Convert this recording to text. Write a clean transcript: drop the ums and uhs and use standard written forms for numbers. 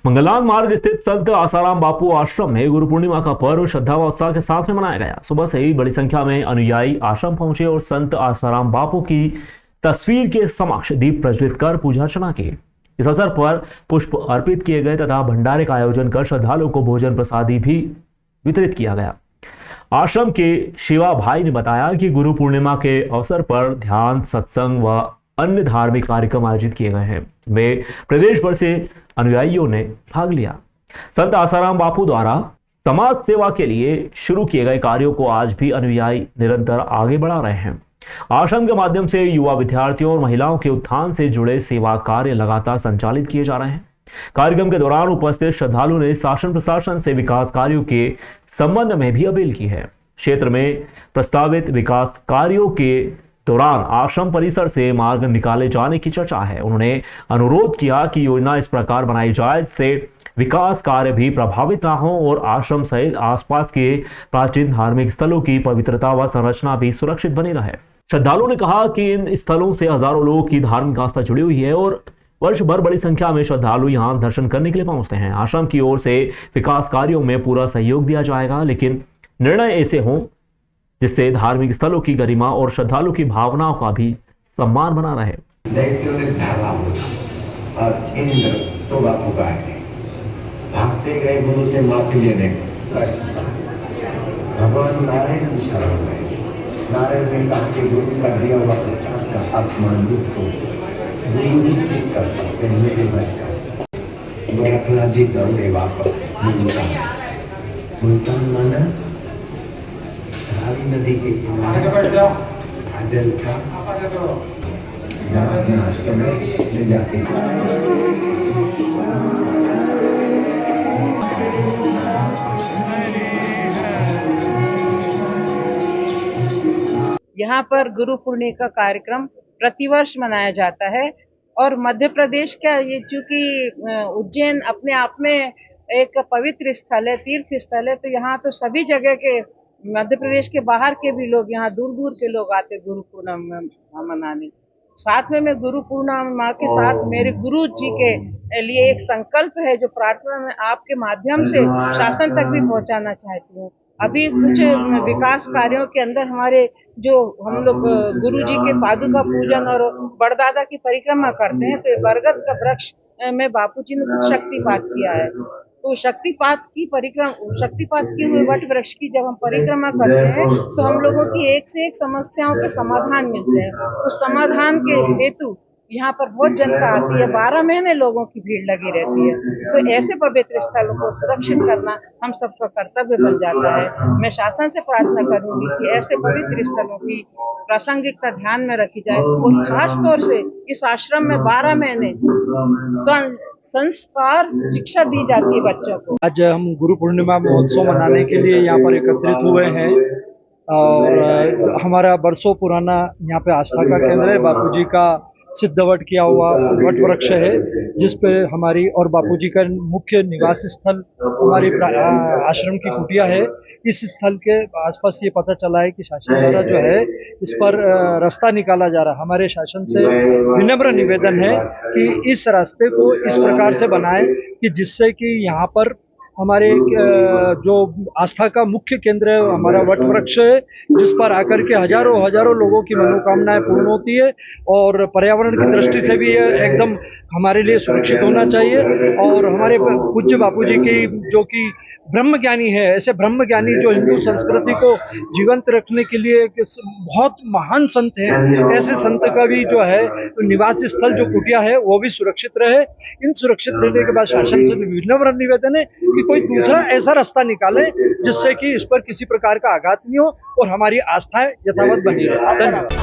मंगलनाथ मार्ग स्थित संत आसाराम बापू आश्रम में गुरु पूर्णिमा का पर्व श्रद्धा व उत्साह के साथ में मनाया गया। सुबह से ही बड़ी संख्या में अनुयायी आश्रम पहुंचे और संत आसाराम बापू की तस्वीर के समक्ष दीप प्रज्वलित कर पूजा अर्चना की। इस अवसर पर पुष्प अर्पित किए गए तथा भंडारे का आयोजन कर श्रद्धालुओं को भोजन प्रसादी भी वितरित किया गया। आश्रम के शिवा भाई ने बताया कि गुरु पूर्णिमा के अवसर पर ध्यान, सत्संग व अन्य धार्मिक कार्यक्रम आयोजित किए गए हैं। वे प्रदेश भर से अनुयायियों ने भाग लिया। संत आसाराम बापू द्वारा समाज सेवा के लिए शुरू किए गए कार्यों को आज भी अनुयायी निरंतर आगे बढ़ा रहे हैं। आश्रम के माध्यम से युवा विद्यार्थियों और महिलाओं के उत्थान से जुड़े सेवा कार्य लगातार संचालित किए जा रहे हैं। कार्यक्रम के दौरान उपस्थित श्रद्धालुओं ने शासन प्रशासन से विकास कार्यों के संबंध में भी अपील की है। क्षेत्र में प्रस्तावित विकास कार्यों के दौरान आश्रम परिसर से मार्ग निकाले जाने की चर्चा है। उन्होंने अनुरोध किया कि योजना इस प्रकार बनाई जाए जिससे विकास कार्य भी प्रभावित ना हो और आश्रम सहित आसपास के प्राचीन धार्मिक स्थलों की पवित्रता व संरचना भी सुरक्षित बनी रहे। श्रद्धालुओं ने कहा कि इन स्थलों से हजारों लोगों की धार्मिक आस्था जुड़ी हुई है और वर्ष भर बड़ी संख्या में श्रद्धालु यहां दर्शन करने के लिए पहुंचते हैं। आश्रम की ओर से विकास कार्यों में पूरा सहयोग दिया जाएगा, लेकिन निर्णय ऐसे हों जिससे धार्मिक स्थलों की गरिमा और श्रद्धालु की भावनाओं का भी सम्मान बना रहे। भागते गए गुरु से माफी लेने, भगवान नारायण की शरण में नारायण ने कहा कि गुरु का दिया हुआ प्रसाद का अपमान जिसको गुरु ही ठीक कर सकते मेरे बच्चा मैं अपना जी दौड़े वापस मुल्तान माना रावी नदी के किनारे आजल था आश्रम में ले जाते यहाँ पर गुरु पूर्णिमा का कार्यक्रम प्रतिवर्ष मनाया जाता है और मध्य प्रदेश का ये चूंकि उज्जैन अपने आप में एक पवित्र स्थल है, तीर्थ स्थल है, तो यहाँ तो सभी जगह के मध्य प्रदेश के बाहर के भी लोग यहाँ दूर दूर के लोग आते गुरु पूर्णिमा मनाने। साथ में मैं गुरु पूर्णिमा के साथ मेरे गुरु जी के लिए एक संकल्प है जो प्रार्थना में आपके माध्यम से शासन तक भी पहुँचाना चाहती हूँ। अभी कुछ विकास कार्यों के अंदर हमारे जो हम लोग गुरु जी के पादुका पूजन और बड़दादा की परिक्रमा करते हैं, तो बरगद का वृक्ष में बापूजी ने कुछ शक्तिपात किया है। तो शक्तिपात की हुई वट वृक्ष की जब हम परिक्रमा करते हैं तो हम लोगों की एक से एक समस्याओं के समाधान मिलते हैं। उस समाधान के हेतु यहाँ पर बहुत जनता आती है, 12 महीने लोगों की भीड़ लगी रहती है। तो ऐसे पवित्र स्थलों को सुरक्षित करना हम सबका कर्तव्य बन जाता है। मैं शासन से प्रार्थना करूंगी कि ऐसे पवित्र स्थलों की प्रासंगिकता ध्यान में रखी जाए और खास तौर से इस आश्रम में 12 महीने संस्कार शिक्षा दी जाती है बच्चों को। आज हम गुरु पूर्णिमा महोत्सव मनाने के लिए यहाँ पर एकत्रित हुए हैं और हमारा बरसों पुराना यहाँ पे आस्था का केंद्र है। बापूजी का सिद्धवट किया हुआ वट वृक्ष है जिस पे हमारी और बापूजी का मुख्य निवास स्थल हमारी आश्रम की कुटिया है। इस स्थल के आसपास ये पता चला है कि शासन द्वारा जो है इस पर रास्ता निकाला जा रहा है। हमारे शासन से विनम्र निवेदन है कि इस रास्ते को इस प्रकार से बनाएं कि जिससे कि यहाँ पर हमारे जो आस्था का मुख्य केंद्र है हमारा वट वृक्ष है, जिस पर आकर के हजारों लोगों की मनोकामनाएं पूर्ण होती है और पर्यावरण की दृष्टि से भी ये एकदम हमारे लिए सुरक्षित होना चाहिए। और हमारे पूज्य बापूजी की जो कि ब्रह्म ज्ञानी है, ऐसे ब्रह्म ज्ञानी जो हिंदू संस्कृति को जीवंत रखने के लिए बहुत महान संत हैं, ऐसे संत का भी जो है निवास स्थल जो कुटिया है वो भी सुरक्षित रहे। इन सुरक्षित रहने के बाद शासन से विनम्र निवेदन है कि कोई दूसरा ऐसा रास्ता निकाले जिससे कि इस पर किसी प्रकार का आघात नहीं हो और हमारी आस्थाएं यथावत बनी रहे। धन्यवाद।